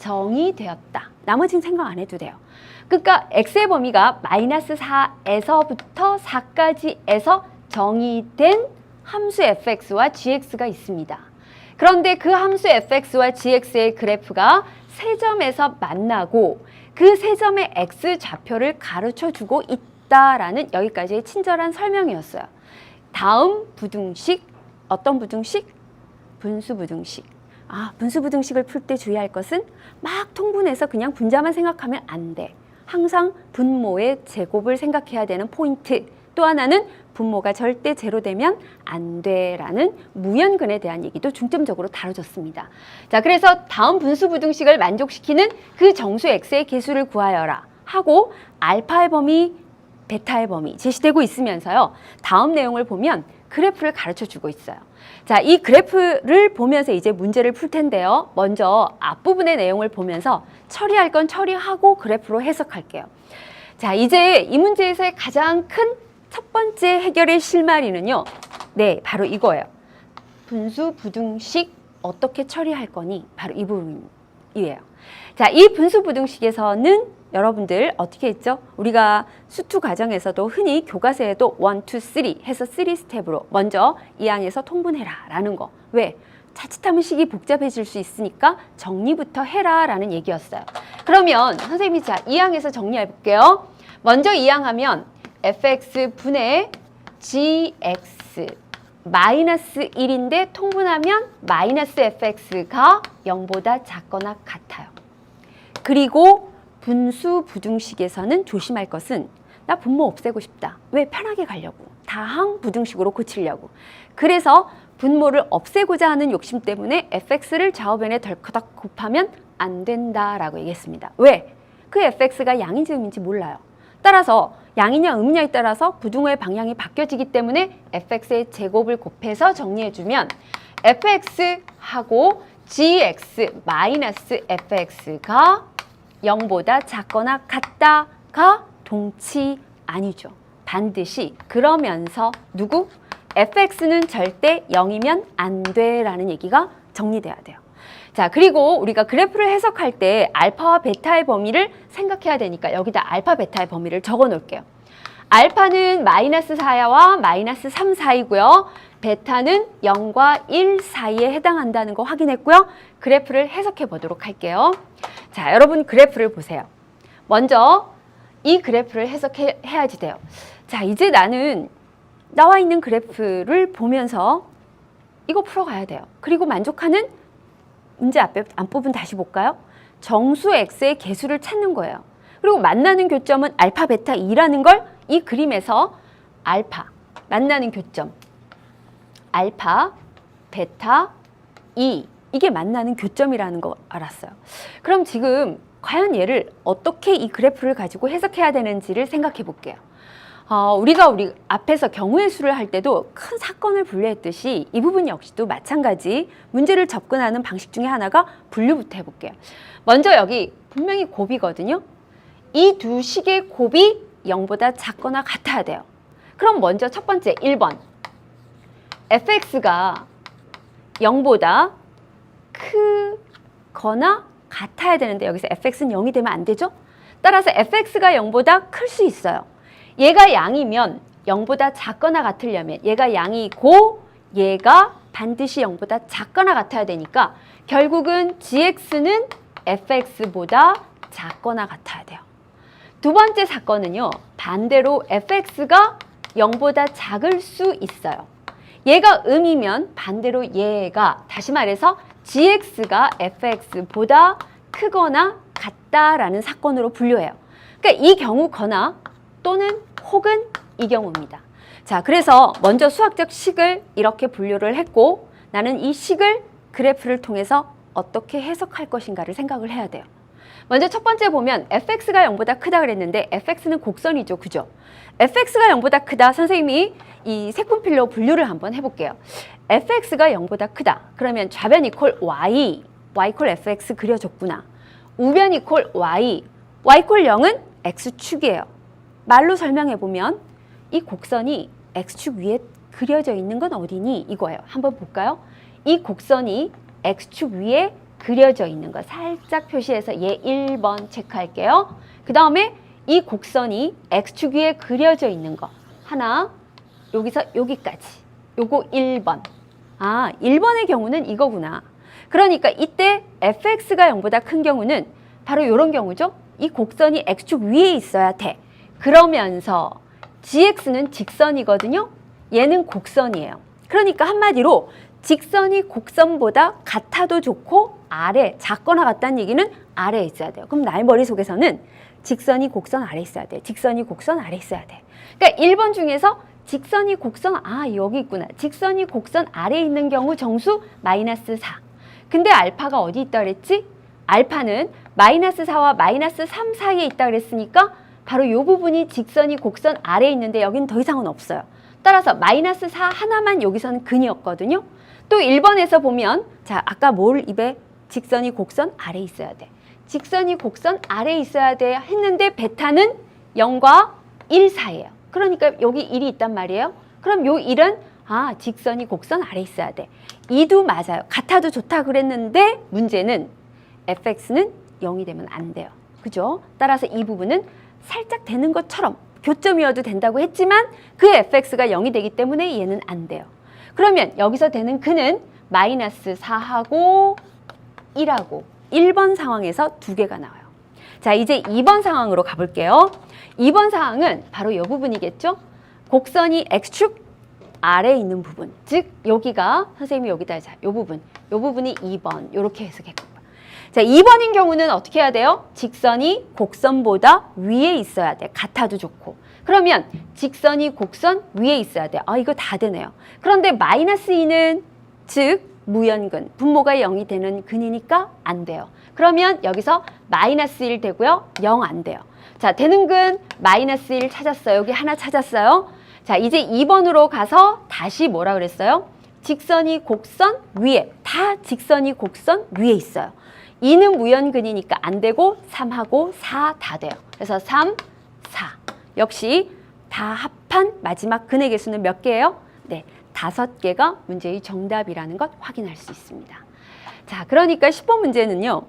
정의되었다. 나머지는 생각 안 해도 돼요. 그러니까 x의 범위가 마이너스 4에서부터 4까지에서 정의된 함수 fx와 gx가 있습니다. 그런데 그 함수 fx와 gx의 그래프가 세 점에서 만나고 그 세 점의 x 좌표를 가르쳐 주고 있다라는 여기까지의 친절한 설명이었어요. 다음 부등식, 어떤 부등식? 분수부등식. 분수부등식을 풀 때 주의할 것은 막 통분해서 그냥 분자만 생각하면 안 돼. 항상 분모의 제곱을 생각해야 되는 포인트. 또 하나는 분모가 절대 제로 되면 안 돼라는 무연근에 대한 얘기도 중점적으로 다뤄졌습니다. 자, 그래서 다음 분수부등식을 만족시키는 그 정수 x의 개수를 구하여라 하고 알파의 범위, 베타의 범위 제시되고 있으면서요. 다음 내용을 보면 그래프를 가르쳐 주고 있어요. 자, 이 그래프를 보면서 이제 문제를 풀 텐데요. 먼저 앞부분의 내용을 보면서 처리할 건 처리하고 그래프로 해석할게요. 자, 이제 이 문제에서의 가장 큰 첫 번째 해결의 실마리는요. 네, 바로 이거예요. 분수부등식 어떻게 처리할 거니? 바로 이 부분이에요. 자, 이 분수부등식에서는 여러분들 어떻게 했죠? 우리가 수투 과정에서도 흔히 교과서에도 1, 2, 3 해서 3스텝으로 먼저 이 항에서 통분해라 라는 거. 왜? 자칫하면 식이 복잡해질 수 있으니까 정리부터 해라 라는 얘기였어요. 그러면 선생님이 자, 이 항에서 정리해 볼게요. 먼저 이 항하면 fx분의 gx 마이너스 1인데 통분하면 마이너스 fx가 0보다 작거나 같아요. 그리고 분수부등식에서는 조심할 것은 나 분모 없애고 싶다. 왜? 편하게 가려고. 다항 부등식으로 고치려고. 그래서 분모를 없애고자 하는 욕심 때문에 fx를 좌우변에 덜커덕 곱하면 안 된다라고 얘기했습니다. 왜? 그 fx가 양인지 음인지 몰라요. 따라서 양이냐 음이냐에 따라서 부등호의 방향이 바뀌어지기 때문에 fx의 제곱을 곱해서 정리해주면 fx하고 gx 마이너스 fx가 0보다 작거나 같다가 동치 아니죠. 반드시 그러면서 누구? fx는 절대 0이면 안 돼라는 얘기가 정리돼야 돼요. 자, 그리고 우리가 그래프를 해석할 때 알파와 베타의 범위를 생각해야 되니까 여기다 알파, 베타의 범위를 적어 놓을게요. 알파는 마이너스 4와 마이너스 3 사이고요. 베타는 0과 1 사이에 해당한다는 거 확인했고요. 그래프를 해석해 보도록 할게요. 자, 여러분 그래프를 보세요. 먼저 이 그래프를 해석해야지 돼요. 자, 이제 나는 나와 있는 그래프를 보면서 이거 풀어가야 돼요. 그리고 만족하는 문제 앞부분 다시 볼까요? 정수 x의 개수를 찾는 거예요. 그리고 만나는 교점은 알파, 베타, 2라는 걸 이 그림에서 알파, 만나는 교점, 알파, 베타, 2 이게 만나는 교점이라는 거 알았어요. 그럼 지금 과연 얘를 어떻게 이 그래프를 가지고 해석해야 되는지를 생각해 볼게요. 우리 앞에서 경우의 수를 할 때도 큰 사건을 분류했듯이 이 부분 역시도 마찬가지 문제를 접근하는 방식 중에 하나가 분류부터 해볼게요. 먼저 여기 분명히 곱이거든요. 이 두 식의 곱이 0보다 작거나 같아야 돼요. 그럼 먼저 첫 번째 1번 fx가 0보다 크거나 같아야 되는데 여기서 fx는 0이 되면 안 되죠? 따라서 fx가 0보다 클 수 있어요. 얘가 양이면 0보다 작거나 같으려면 얘가 양이고 얘가 반드시 0보다 작거나 같아야 되니까 결국은 gx는 fx보다 작거나 같아야 돼요. 두 번째 사건은요. 반대로 fx가 0보다 작을 수 있어요. 얘가 음이면 반대로 얘가 다시 말해서 gx가 fx보다 크거나 같다라는 사건으로 분류해요. 그러니까 이 경우거나 또는 혹은 이 경우입니다. 자, 그래서 먼저 수학적 식을 이렇게 분류를 했고 나는 이 식을 그래프를 통해서 어떻게 해석할 것인가를 생각을 해야 돼요. 먼저 첫 번째 보면 fx가 0보다 크다 그랬는데 fx는 곡선이죠. 그죠? fx가 0보다 크다. 선생님이 이 색분필로 분류를 한번 해볼게요. fx가 0보다 크다. 그러면 좌변 이퀄 y, y 이퀄 fx 그려줬구나. 우변 이퀄 y, y 이퀄 0은 x축이에요. 말로 설명해보면 이 곡선이 x축 위에 그려져 있는 건 어디니? 이거예요. 한번 볼까요? 이 곡선이 x축 위에 그려져 있는 거 살짝 표시해서 얘 1번 체크할게요. 그 다음에 이 곡선이 X축 위에 그려져 있는 거 하나, 여기서 여기까지 요거 1번. 아, 1번의 경우는 이거구나. 그러니까 이때 fx가 0보다 큰 경우는 바로 이런 경우죠. 이 곡선이 X축 위에 있어야 돼. 그러면서 gx는 직선이거든요. 얘는 곡선이에요. 그러니까 한마디로 직선이 곡선보다 같아도 좋고 아래, 작거나 같다는 얘기는 아래에 있어야 돼요. 그럼 나의 머릿속에서는 직선이 곡선 아래에 있어야 돼. 직선이 곡선 아래에 있어야 돼. 그러니까 1번 중에서 직선이 곡선, 아 여기 있구나. 직선이 곡선 아래에 있는 경우 정수 마이너스 4. 근데 알파가 어디 있다 그랬지? 알파는 마이너스 4와 마이너스 3 사이에 있다 그랬으니까 바로 이 부분이 직선이 곡선 아래에 있는데 여기는 더 이상은 없어요. 따라서 마이너스 4 하나만 여기서는 근이었거든요. 또 1번에서 보면 자 아까 뭘 입에 직선이 곡선 아래에 있어야 돼. 직선이 곡선 아래에 있어야 돼 했는데 베타는 0과 1 사이에요. 그러니까 여기 1이 있단 말이에요. 그럼 요 1은 아 직선이 곡선 아래에 있어야 돼. 2도 맞아요. 같아도 좋다 그랬는데 문제는 fx는 0이 되면 안 돼요. 그죠? 따라서 이 부분은 살짝 되는 것처럼 교점이어도 된다고 했지만 그 fx가 0이 되기 때문에 얘는 안 돼요. 그러면 여기서 되는 근은 마이너스 4하고 1하고 1번 상황에서 두 개가 나와요. 자 이제 2번 상황으로 가볼게요. 2번 상황은 바로 이 부분이겠죠? 곡선이 X축 아래에 있는 부분, 즉 여기가 선생님이 여기다 자, 이 부분이 2번 이렇게 해석했고 자 2번인 경우는 어떻게 해야 돼요? 직선이 곡선보다 위에 있어야 돼. 같아도 좋고 그러면 직선이 곡선 위에 있어야 돼. 아 이거 다 되네요. 그런데 마이너스 2는 즉 무연근, 분모가 0이 되는 근이니까 안 돼요. 그러면 여기서 마이너스 1 되고요. 0 안 돼요. 자, 되는 근 마이너스 1 찾았어요. 여기 하나 찾았어요. 자, 이제 2번으로 가서 다시 뭐라 그랬어요? 직선이 곡선 위에, 다 직선이 곡선 위에 있어요. 2는 무연근이니까 안 되고 3하고 4 다 돼요. 그래서 3, 4. 역시 다 합한 마지막 근의 개수는 몇 개예요? 네, 5개가 문제의 정답이라는 것 확인할 수 있습니다. 자, 그러니까 10번 문제는요.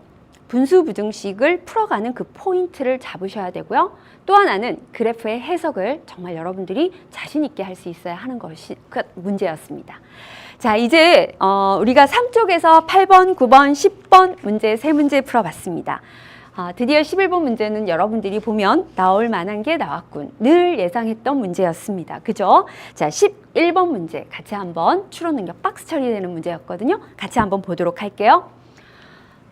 분수부등식을 풀어가는 그 포인트를 잡으셔야 되고요. 또 하나는 그래프의 해석을 정말 여러분들이 자신 있게 할 수 있어야 하는 것이 그 문제였습니다. 자, 이제 우리가 3쪽에서 8번, 9번, 10번 문제 3문제 풀어봤습니다. 드디어 11번 문제는 여러분들이 보면 나올 만한 게 나왔군. 늘 예상했던 문제였습니다. 그죠? 자, 11번 문제 같이 한번 추론 능력 박스 처리되는 문제였거든요. 같이 한번 보도록 할게요.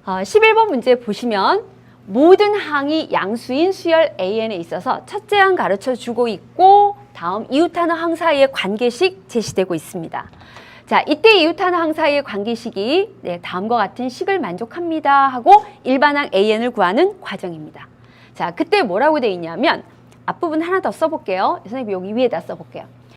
11번 문제 보시면 모든 항이 양수인 수열 AN에 있어서 첫째 항 가르쳐 주고 있고 다음 이웃하는 항 사이의 관계식 제시되고 있습니다. 자, 이때 이웃하는 항 사이의 관계식이 네, 다음과 같은 식을 만족합니다 하고 일반항 AN을 구하는 과정입니다. 자, 그때 뭐라고 돼 있냐면 앞부분 하나 더 써볼게요. 선생님 여기 위에다 써볼게요.